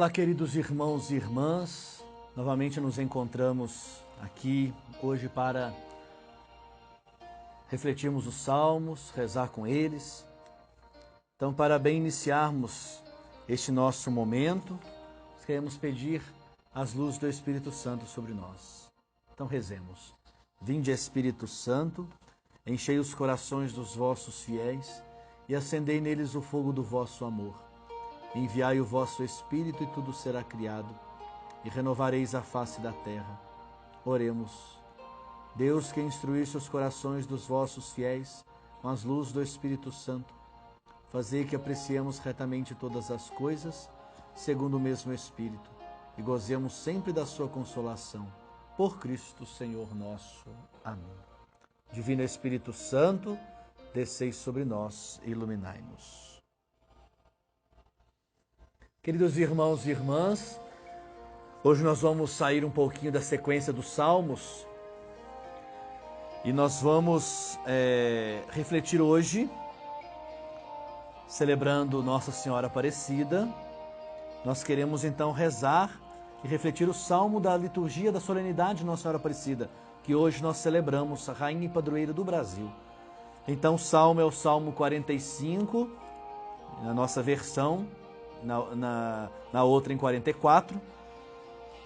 Olá, queridos irmãos e irmãs, novamente nos encontramos aqui hoje para refletirmos os salmos, rezar com eles. Então, para bem iniciarmos este nosso momento, queremos pedir as luzes do Espírito Santo sobre nós. Então, rezemos. Vinde, Espírito Santo, enchei os corações dos vossos fiéis e acendei neles o fogo do vosso amor. Enviai o vosso Espírito e tudo será criado, e renovareis a face da terra. Oremos. Deus, que instruísse os corações dos vossos fiéis com as luzes do Espírito Santo, fazei que apreciemos retamente todas as coisas, segundo o mesmo Espírito, e gozemos sempre da sua consolação. Por Cristo, Senhor nosso. Amém. Divino Espírito Santo, descei sobre nós e iluminai-nos. Queridos irmãos e irmãs, hoje nós vamos sair um pouquinho da sequência dos Salmos e nós vamos refletir hoje, celebrando Nossa Senhora Aparecida. Nós queremos então rezar e refletir o Salmo da liturgia da solenidade de Nossa Senhora Aparecida, que hoje nós celebramos, a Rainha e Padroeira do Brasil. Então o Salmo é o Salmo 45, na nossa versão, na outra em 44.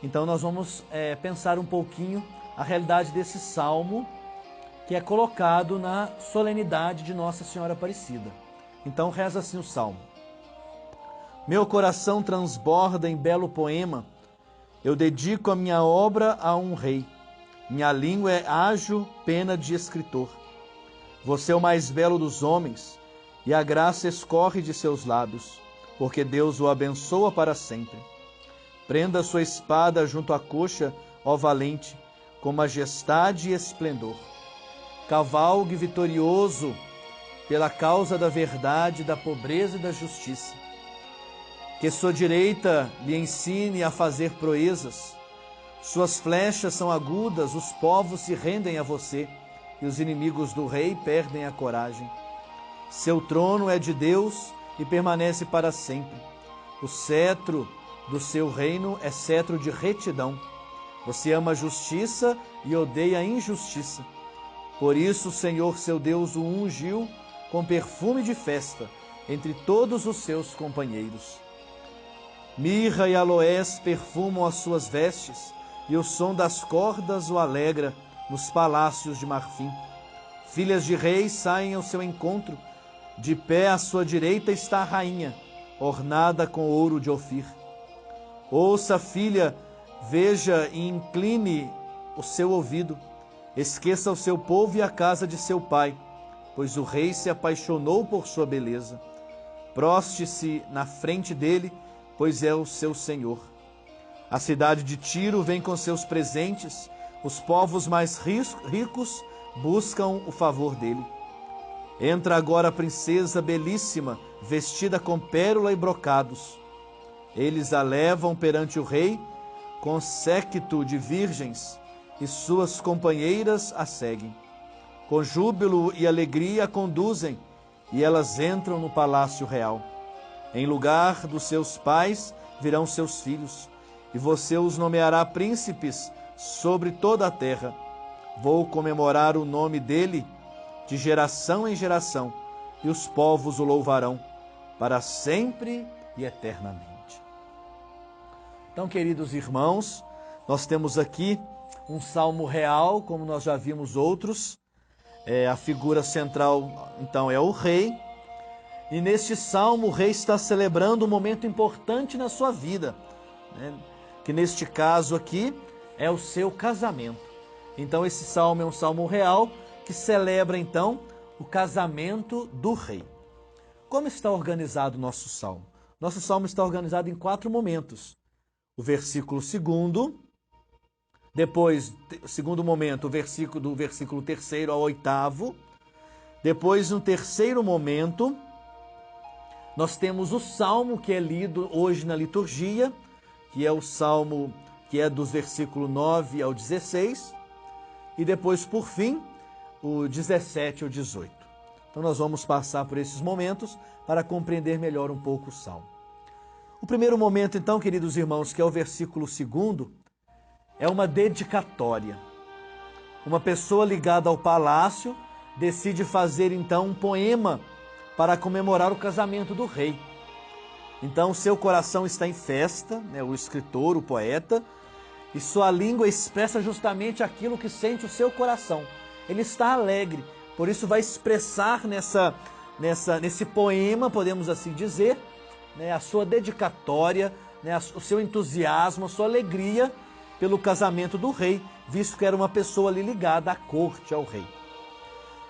Então nós vamos pensar um pouquinho a realidade desse salmo que é colocado na solenidade de Nossa Senhora Aparecida. Então reza assim o salmo. Meu coração transborda em belo poema, eu dedico a minha obra a um rei. Minha língua é ágil pena de escritor. Você é o mais belo dos homens, e a graça escorre de seus lábios, porque Deus o abençoa para sempre. Prenda sua espada junto à coxa, ó valente, com majestade e esplendor. Cavalgue vitorioso pela causa da verdade, da pobreza e da justiça. Que sua direita lhe ensine a fazer proezas. Suas flechas são agudas, os povos se rendem a você, e os inimigos do rei perdem a coragem. Seu trono é de Deus e permanece para sempre. O cetro do seu reino é cetro de retidão. Você ama a justiça e odeia a injustiça. Por isso o Senhor seu Deus o ungiu com perfume de festa entre todos os seus companheiros. Mirra e aloés perfumam as suas vestes, e o som das cordas o alegra nos palácios de marfim. Filhas de reis saem ao seu encontro, de pé à sua direita está a rainha, ornada com ouro de Ofir. Ouça, filha, veja e incline o seu ouvido. Esqueça o seu povo e a casa de seu pai, pois o rei se apaixonou por sua beleza. Proste-se na frente dele, pois é o seu senhor. A cidade de Tiro vem com seus presentes, os povos mais ricos buscam o favor dele. Entra agora a princesa belíssima, vestida com pérola e brocados. Eles a levam perante o rei, com séquito de virgens, e suas companheiras a seguem. Com júbilo e alegria a conduzem, e elas entram no palácio real. Em lugar dos seus pais virão seus filhos, e você os nomeará príncipes sobre toda a terra. Vou comemorar o nome dele de geração em geração, e os povos o louvarão para sempre e eternamente. Então, queridos irmãos, nós temos aqui um salmo real, como nós já vimos outros. A figura central, então, é o rei. E neste salmo, o rei está celebrando um momento importante na sua vida, né? Que neste caso aqui é o seu casamento. Então, esse salmo é um salmo real que celebra, então, o casamento do rei. Como está organizado o nosso salmo? Nosso salmo está organizado em 4 momentos. O versículo 2º, depois, segundo momento, do versículo 3º ao 8º. Depois, no terceiro momento, nós temos o salmo que é lido hoje na liturgia, que é o salmo que é dos versículos 9 ao 16. E depois, por fim, o 17 ao 18. Então nós vamos passar por esses momentos para compreender melhor um pouco o salmo. O primeiro momento, então, queridos irmãos, que é o versículo 2, é uma dedicatória. Uma pessoa ligada ao palácio decide fazer, então, um poema para comemorar o casamento do rei. Então, seu coração está em festa, né, o escritor, o poeta, e sua língua expressa justamente aquilo que sente o seu coração. Ele está alegre, por isso vai expressar nesse poema, podemos assim dizer, né, a sua dedicatória, né, o seu entusiasmo, a sua alegria pelo casamento do rei, visto que era uma pessoa ali ligada à corte, ao rei.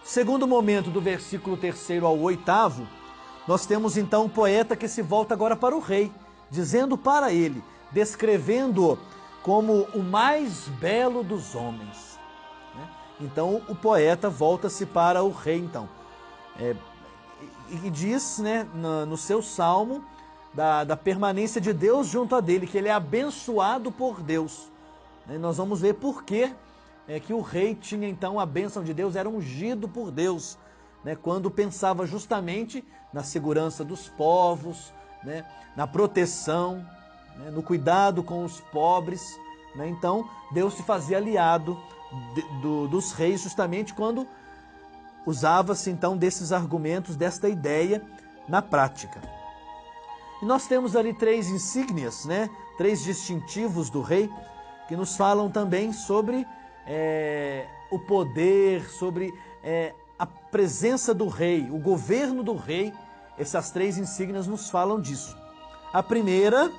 Segundo momento, do versículo 3 ao 8, nós temos então um poeta que se volta agora para o rei, dizendo para ele, descrevendo-o como o mais belo dos homens. Então o poeta volta-se para o rei, então. E diz, né, no seu salmo, da permanência de Deus junto a dele, que ele é abençoado por Deus. E nós vamos ver por que o rei tinha então a bênção de Deus, era ungido por Deus, né, quando pensava justamente na segurança dos povos, né, na proteção, né, no cuidado com os pobres. Né? Então Deus se fazia aliado dos reis justamente quando usava-se então desses argumentos, desta ideia na prática. E nós temos ali 3 insígnias, né? 3 distintivos do rei, que nos falam também sobre o poder, sobre a presença do rei, o governo do rei. Essas 3 insígnias nos falam disso. A primeira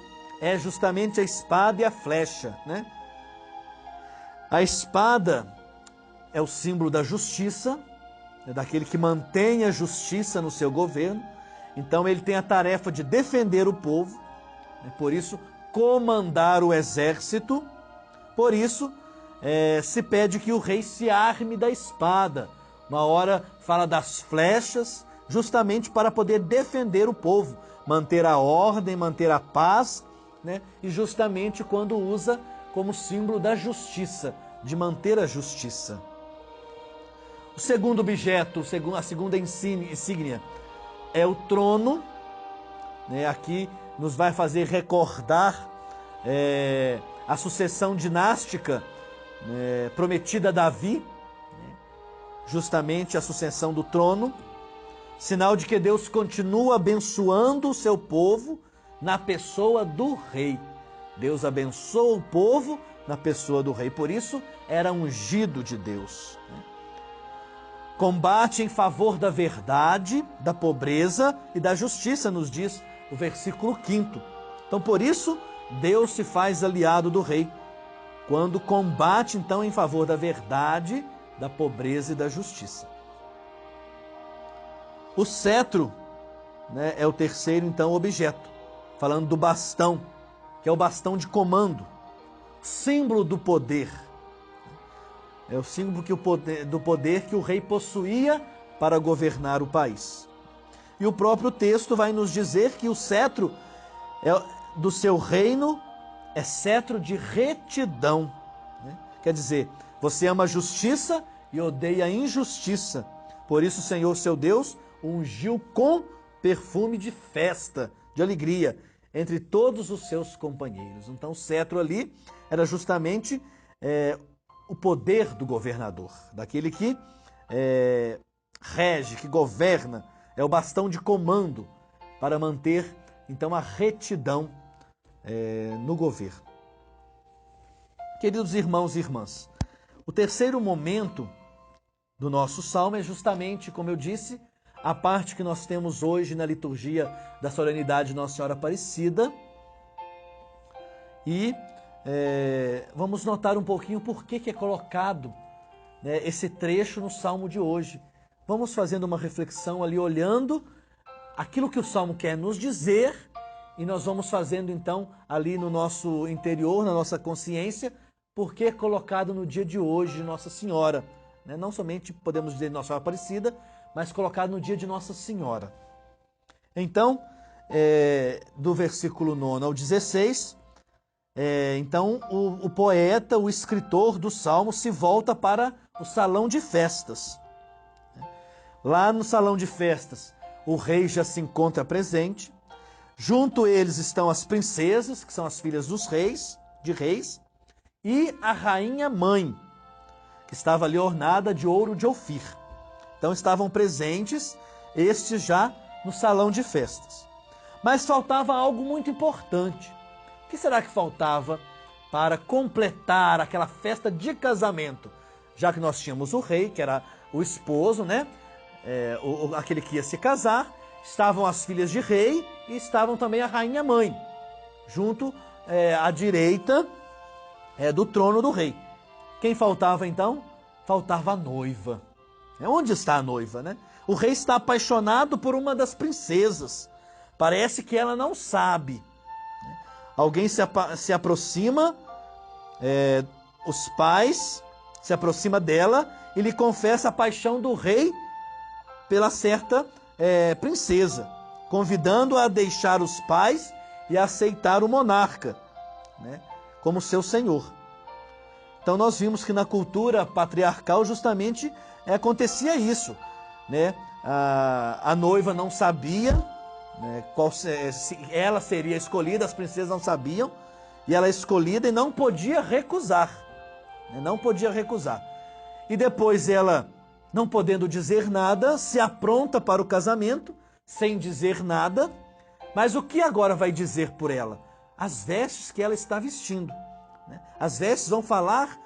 é justamente a espada e a flecha, né? A espada é o símbolo da justiça, daquele que mantém a justiça no seu governo. Então ele tem a tarefa de defender o povo, por isso comandar o exército. Por isso se pede que o rei se arme da espada. Uma hora fala das flechas, justamente para poder defender o povo, manter a ordem, manter a paz, né? E justamente quando usa como símbolo da justiça, de manter a justiça. O segundo objeto, a segunda insígnia, é o trono, né? Aqui nos vai fazer recordar a sucessão dinástica prometida a Davi, né? Justamente a sucessão do trono, sinal de que Deus continua abençoando o seu povo na pessoa do rei. Deus abençoa o povo na pessoa do rei, por isso era ungido de Deus, né? Combate em favor da verdade, da pobreza e da justiça, nos diz o versículo 5. Então, por isso, Deus se faz aliado do rei, quando combate, então, em favor da verdade, da pobreza e da justiça. O cetro, né, é o terceiro, então, objeto, falando do bastão, que é o bastão de comando, símbolo do poder. É o símbolo do poder que o rei possuía para governar o país. E o próprio texto vai nos dizer que o cetro do seu reino é cetro de retidão, né? Quer dizer, você ama a justiça e odeia a injustiça. Por isso o Senhor, seu Deus, o ungiu com perfume de festa, de alegria, entre todos os seus companheiros. Então o cetro ali era justamente o poder do governador, daquele que rege, que governa, é o bastão de comando para manter, então, a retidão no governo. Queridos irmãos e irmãs, o terceiro momento do nosso salmo é justamente, como eu disse, a parte que nós temos hoje na liturgia da solenidade de Nossa Senhora Aparecida. E vamos notar um pouquinho por que é colocado, né, esse trecho no salmo de hoje. Vamos fazendo uma reflexão ali, olhando aquilo que o salmo quer nos dizer, e nós vamos fazendo então ali no nosso interior, na nossa consciência, por que é colocado no dia de hoje Nossa Senhora, né? Não somente podemos dizer Nossa Senhora Aparecida, mas colocado no dia de Nossa Senhora. Então, do versículo 9 ao 16, então o poeta, o escritor do salmo, se volta para o salão de festas. Lá no salão de festas, o rei já se encontra presente, Junto eles estão as princesas, que são as filhas dos reis, e a rainha mãe, que estava ali ornada de ouro de Ofir. Então estavam presentes estes já no salão de festas. Mas faltava algo muito importante. O que será que faltava para completar aquela festa de casamento? Já que nós tínhamos o rei, que era o esposo, né? Aquele que ia se casar, estavam as filhas de rei e estavam também a rainha mãe, junto à direita do trono do rei. Quem faltava então? Faltava a noiva. Onde está a noiva, né? O rei está apaixonado por uma das princesas. Parece que ela não sabe. Alguém se aproxima, os pais se aproxima dela e lhe confessa a paixão do rei pela certa princesa, convidando-a a deixar os pais e a aceitar o monarca, né, como seu senhor. Então nós vimos que na cultura patriarcal justamente acontecia isso, né? A noiva não sabia, né, se ela seria escolhida, as princesas não sabiam, e ela é escolhida e não podia recusar, né? Não podia recusar. E depois ela, não podendo dizer nada, se apronta para o casamento, sem dizer nada. Mas o que agora vai dizer por ela? As vestes que ela está vestindo, né? As vestes vão falar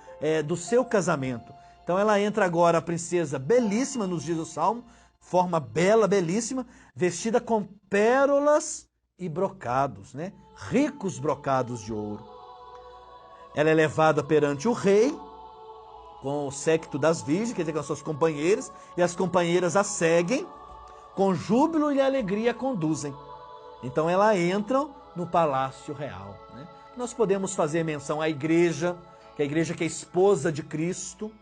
do seu casamento. Então ela entra agora, a princesa belíssima, nos diz o Salmo, forma bela, belíssima, vestida com pérolas e brocados, né? Ricos brocados de ouro. Ela é levada perante o rei, com o séquito das virgens, quer dizer, com as suas companheiras, e as companheiras a seguem, com júbilo e alegria conduzem. Então ela entra no palácio real, né? Nós podemos fazer menção à igreja, que é esposa de Cristo,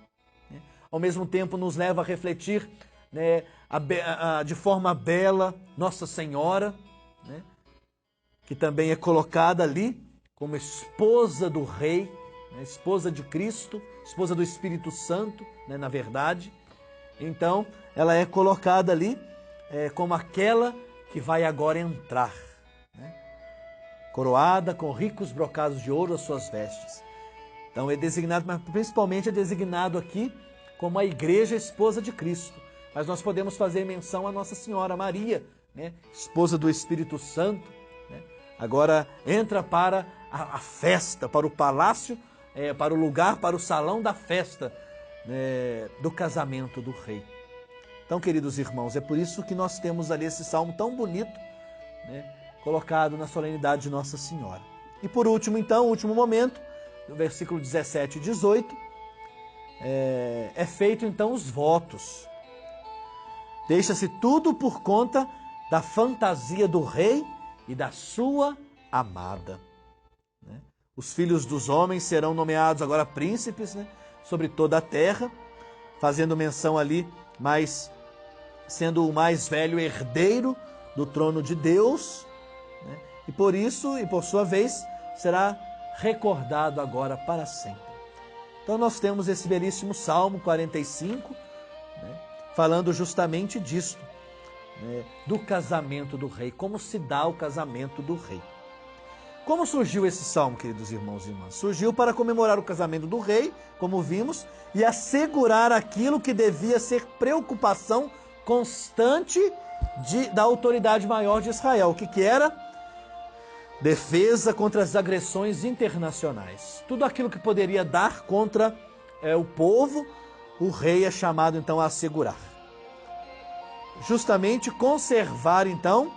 né? Ao mesmo tempo nos leva a refletir, né, de forma bela Nossa Senhora, né, que também é colocada ali como esposa do rei, né, esposa de Cristo, esposa do Espírito Santo, né, na verdade. Então ela é colocada ali como aquela que vai agora entrar, né, coroada com ricos brocados de ouro as suas vestes. Então é designado, mas principalmente é designado aqui como a igreja esposa de Cristo. Mas nós podemos fazer menção a Nossa Senhora Maria, né, esposa do Espírito Santo, né, agora entra para a festa, para o palácio, para o lugar, para o salão da festa, né, do casamento do rei. Então, queridos irmãos, é por isso que nós temos ali esse salmo tão bonito, né, colocado na solenidade de Nossa Senhora. E por último, então, o último momento, no versículo 17 e 18, é feito então os votos. Deixa-se tudo por conta da fantasia do rei e da sua amada, né? Os filhos dos homens serão nomeados agora príncipes, né, sobre toda a terra, fazendo menção ali, mas sendo o mais velho herdeiro do trono de Deus, né? E por isso, e por sua vez, será recordado agora para sempre. Então nós temos esse belíssimo Salmo 45, né, falando justamente disto, né, do casamento do rei, como se dá o casamento do rei. Como surgiu esse salmo, queridos irmãos e irmãs? Surgiu para comemorar o casamento do rei, como vimos, e assegurar aquilo que devia ser preocupação constante da autoridade maior de Israel. O que era? Defesa contra as agressões internacionais. Tudo aquilo que poderia dar contra o povo, o rei é chamado então a assegurar. Justamente conservar então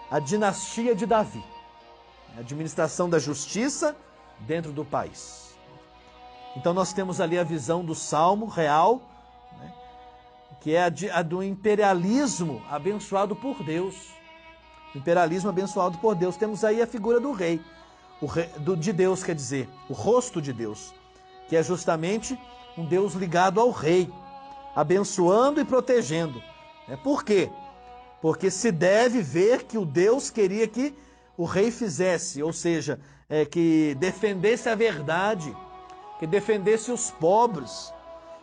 a dinastia de Davi, a administração da justiça dentro do país. Então nós temos ali a visão do salmo real, né, que é a do imperialismo abençoado por Deus. Imperialismo abençoado por Deus. Temos aí a figura do rei, de Deus, quer dizer, o rosto de Deus, que é justamente um Deus ligado ao rei, abençoando e protegendo. Por quê? Porque se deve ver que o Deus queria que o rei fizesse, ou seja, que defendesse a verdade, que defendesse os pobres,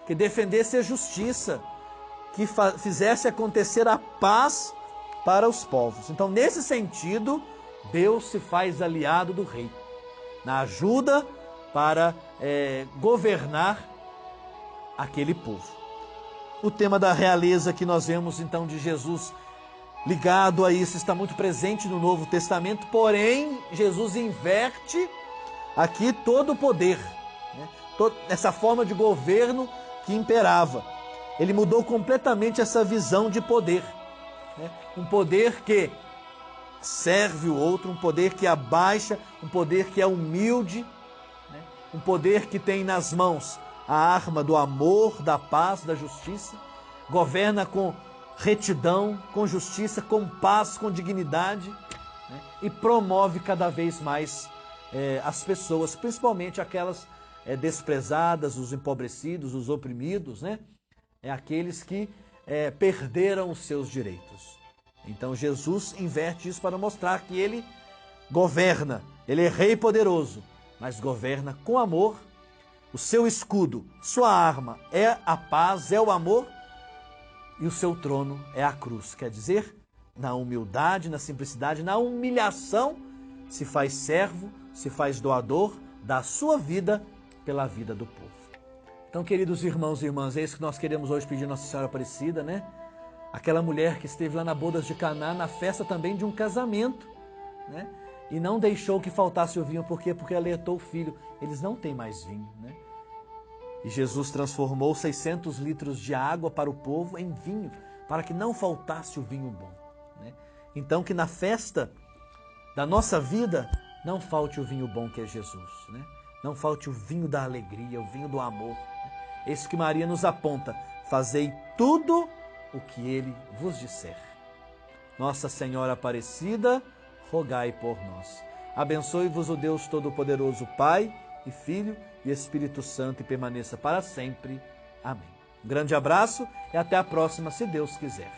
que defendesse a justiça, que fizesse acontecer a paz para os povos. Então, nesse sentido, Deus se faz aliado do rei, na ajuda para governar aquele povo. O tema da realeza que nós vemos então de Jesus ligado a isso está muito presente no Novo Testamento, porém Jesus inverte aqui todo o poder, né? Essa forma de governo que imperava. Ele mudou completamente essa visão de poder, né? Um poder que serve o outro, um poder que abaixa, um poder que é humilde, né? Um poder que tem nas mãos a arma do amor, da paz, da justiça, governa com retidão, com justiça, com paz, com dignidade, né? E promove cada vez mais as pessoas, principalmente aquelas desprezadas, os empobrecidos, os oprimidos, né? Aqueles que perderam os seus direitos. Então Jesus inverte isso para mostrar que ele governa, ele é rei poderoso, mas governa com amor. O seu escudo, sua arma é a paz, é o amor, e o seu trono é a cruz. Quer dizer, na humildade, na simplicidade, na humilhação, se faz servo, se faz doador da sua vida pela vida do povo. Então, queridos irmãos e irmãs, é isso que nós queremos hoje pedir a Nossa Senhora Aparecida, né? Aquela mulher que esteve lá na bodas de Caná, na festa também de um casamento, né? E não deixou que faltasse o vinho, por quê? Porque alertou o filho, eles não têm mais vinho, né? E Jesus transformou 600 litros de água para o povo em vinho, para que não faltasse o vinho bom, né? Então que na festa da nossa vida não falte o vinho bom que é Jesus, né? Não falte o vinho da alegria, o vinho do amor, né? Isso que Maria nos aponta, fazei tudo o que ele vos disser. Nossa Senhora Aparecida, rogai por nós. Abençoe-vos o Deus Todo-Poderoso, Pai e Filho e Espírito Santo, e permaneça para sempre. Amém. Um grande abraço e até a próxima, se Deus quiser.